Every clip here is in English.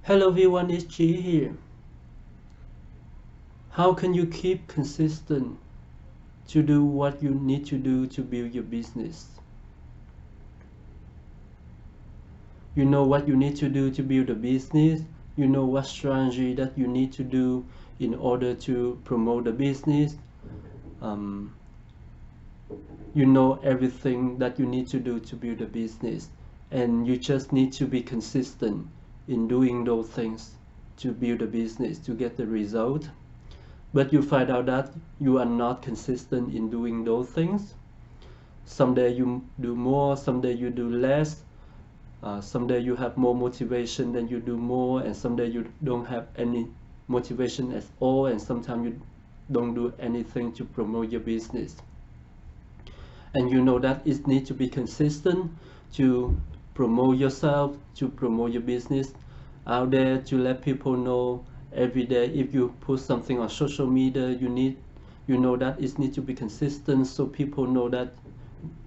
Hello everyone, it's G here. How can you keep consistent to do what you need to do to build your business? You know what you need to do to build a business. You know what strategy that you need to do in order to promote the business. Um, you know everything that you need to do to build a business, and you just need to be consistent in doing those things to build a business to get the result. But you find out that you are not consistent in doing those things. Someday you do more, someday you do less. Someday you have more motivation than you do more, and someday you don't have any motivation at all, and sometimes you don't do anything to promote your business. And you know that it needs to be consistent to promote yourself, to promote your business out there, to let people know every day. If you put something on social media, you know that it needs to be consistent so people know that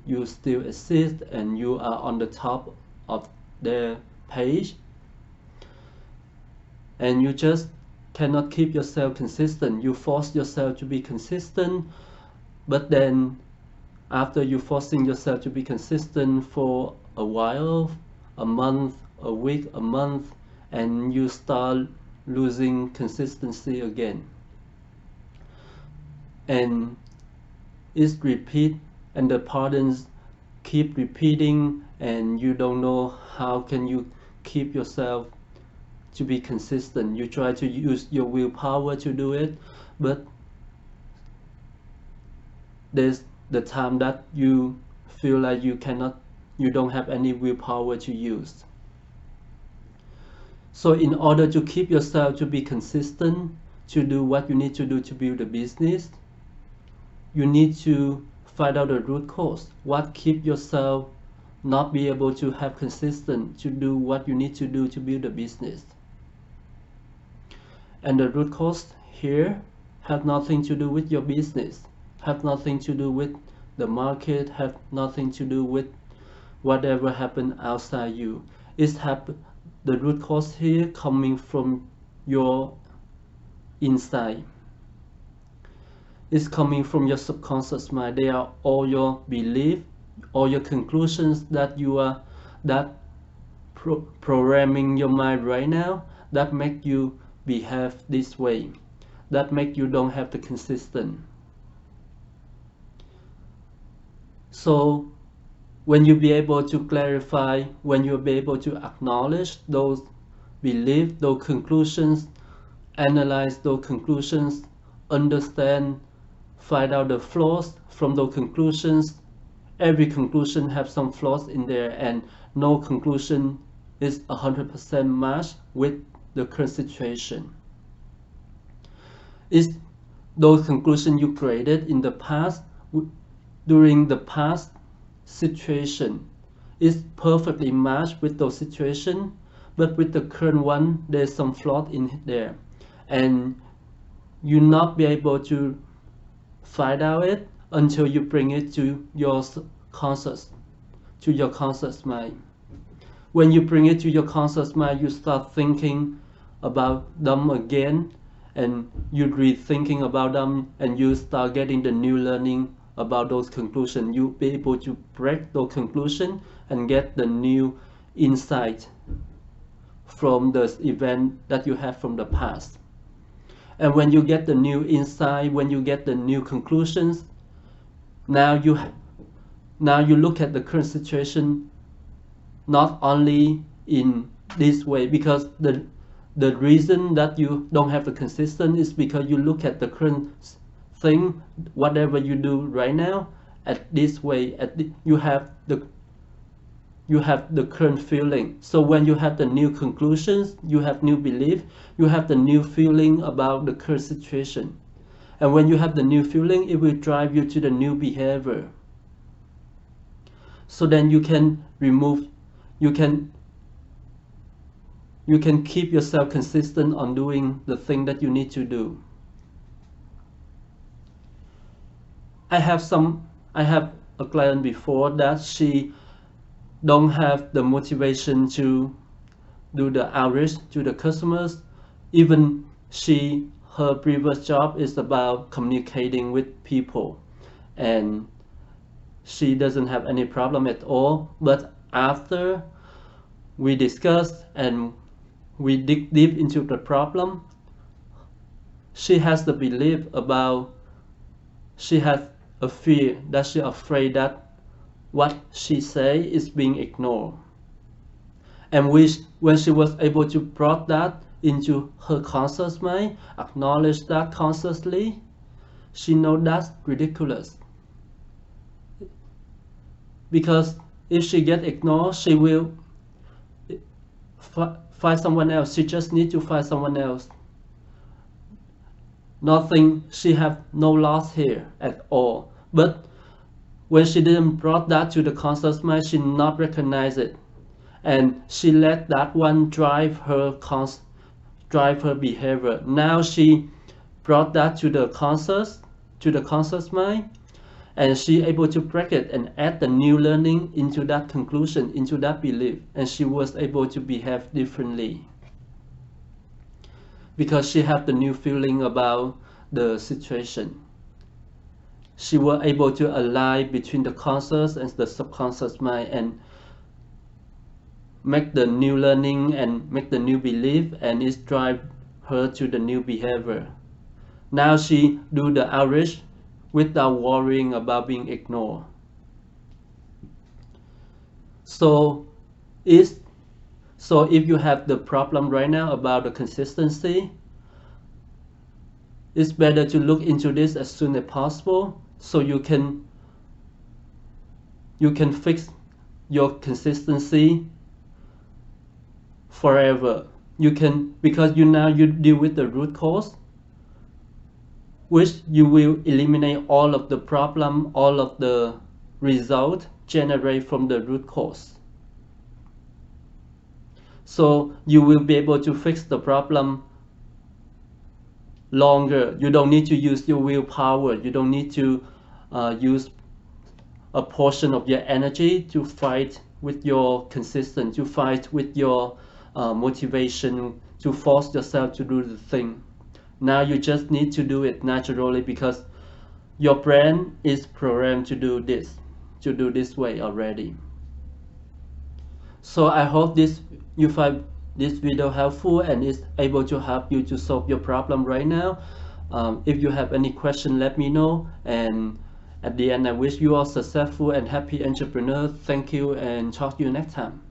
you still exist and you are on the top of their page. And you just cannot keep yourself consistent. You force yourself to be consistent, but then after you forcing yourself to be consistent for a while, a month, a week, a month, and you start losing consistency again. And it's repeat, and the patterns keep repeating, and you don't know how can you keep yourself to be consistent. You try to use your willpower to do it, but there's the time that you feel like you don't have any willpower to use. So in order to keep yourself to be consistent, to do what you need to do to build a business, you need to find out the root cause. What keep yourself not be able to have consistent to do what you need to do to build a business? And the root cause here have nothing to do with your business, have nothing to do with the market, have nothing to do with whatever happened outside you. The root cause here coming from your inside. It's coming from your subconscious mind. They are all your belief, all your conclusions that you are programming your mind right now that make you behave this way, that make you don't have the consistent. So when you be able to clarify, when you be able to acknowledge those beliefs, those conclusions, analyze those conclusions, understand, find out the flaws from those conclusions. Every conclusion has some flaws in there, and no conclusion is 100% matched with the current situation. Is those conclusions you created in the past, during the past situation, is perfectly matched with those situations, but with the current one there's some flaw in there, and you not be able to find out it until you bring it to your conscious mind. When you bring it to your conscious mind, you start thinking about them again, and you rethinking about them, and you start getting the new learning about those conclusions. You'll be able to break those conclusions and get the new insight from the event that you have from the past. And when you get the new insight, when you get the new conclusions, now you look at the current situation not only in this way, because the reason that you don't have the consistent is because you look at the current thing, whatever you do right now, at this way, you have the current feeling. So when you have the new conclusions, you have new belief, you have the new feeling about the current situation. And when you have the new feeling, it will drive you to the new behavior. So then you can keep yourself consistent on doing the thing that you need to do. I have a client before that she don't have the motivation to do the outreach to the customers. Even her previous job is about communicating with people, and she doesn't have any problem at all. But after we discussed and we dig deep into the problem, she has the belief about, she has a fear that she's afraid that what she say is being ignored. And when she was able to brought that into her conscious mind, acknowledge that consciously, she know that's ridiculous. Because if she get ignored, she will find someone else. She just need to find someone else. Nothing, she have no loss here at all. But when she didn't brought that to the conscious mind, she not recognize it, and she let that one drive her behavior. Now she brought that to the conscious mind, and she able to break it and add the new learning into that conclusion, into that belief, and she was able to behave differently because she have the new feeling about the situation. She was able to align between the conscious and the subconscious mind and make the new learning and make the new belief, and it drive her to the new behavior. Now she do the outreach without worrying about being ignored. So if you have the problem right now about the consistency, it's better to look into this as soon as possible, so you can fix your consistency forever. You can, because you deal with the root cause, which you will eliminate all of the problem, all of the result generate from the root cause. So you will be able to fix the problem longer. You don't need to use your willpower. You don't need to use a portion of your energy to fight with your consistency, to fight with your motivation, to force yourself to do the thing. Now you just need to do it naturally, because your brain is programmed to do this way already. So I hope you find this video helpful and is able to help you to solve your problem right now. If you have any question, let me know. And at the end, I wish you all successful and happy entrepreneur. Thank you, and talk to you next time.